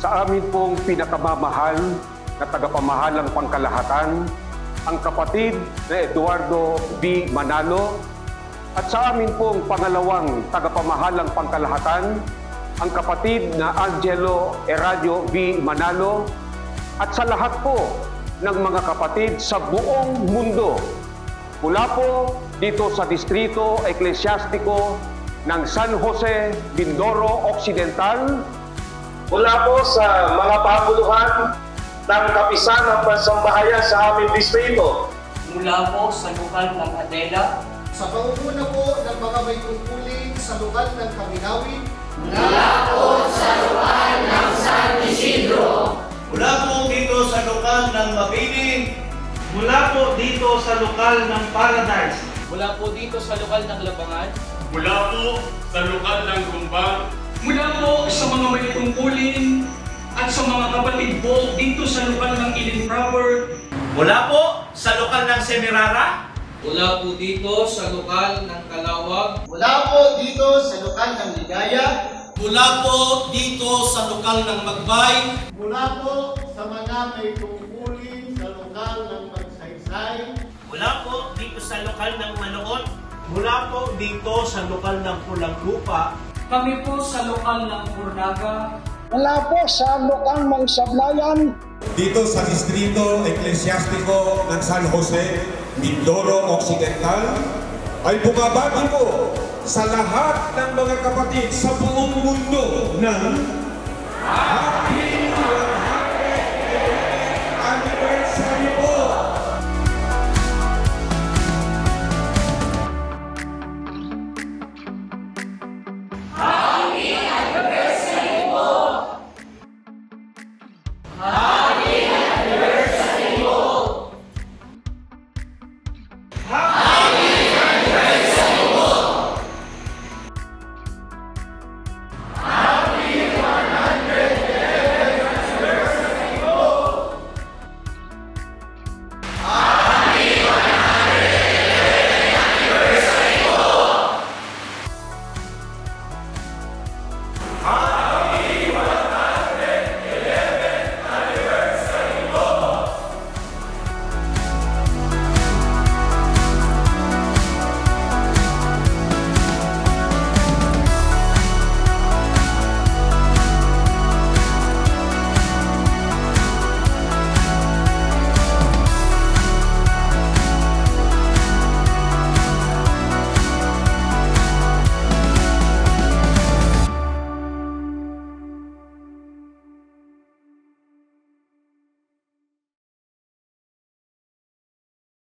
sa amin pong pinakamamahal na tagapamahalang pangkalahatan, ang kapatid na Eduardo V. Manalo, at sa amin pong pangalawang tagapamahalang pangkalahatan, ang kapatid na Angelo Eradio V. Manalo, at sa lahat po ng mga kapatid sa buong mundo, mula po dito sa Distrito Eklesyastiko ng San Jose, Mindoro Occidental, mula po sa mga panguluhan ng kapisan ng pansambahayan sa aming distrito, mula po sa lokal ng Adela, sa pangunguna po ng mga may tungkulin sa lokal ng Kaminawi, mula po sa lokal ng San Isidro, mula po dito sa lokal ng Mabini, mula po dito sa lokal ng Paradise, mula po dito sa lokal ng Labangan, mula po sa lokal ng Gumbang, mula po sa mga may tungkulin at sa mga kapatid po dito sa lokal ng Ilin Proper, mula po sa lokal ng Semirara, mula po dito sa lokal ng Kalawag, mula po dito sa lokal ng Ligaya, mula po dito sa lokal ng Magbay, mula po sa mga may tungkulin sa lokal ng Magsaysay, mula po dito sa lokal ng Manoon, mula po dito sa lokal ng Pulang Lupa, kami po sa lokal ng Purnaga, mula po sa lokal ng Sablayan, dito sa Distrito Eklesyastiko ng San Jose, Mindoro Occidental, ay bumabati po sa lahat ng mga kapatid sa buong mundo ng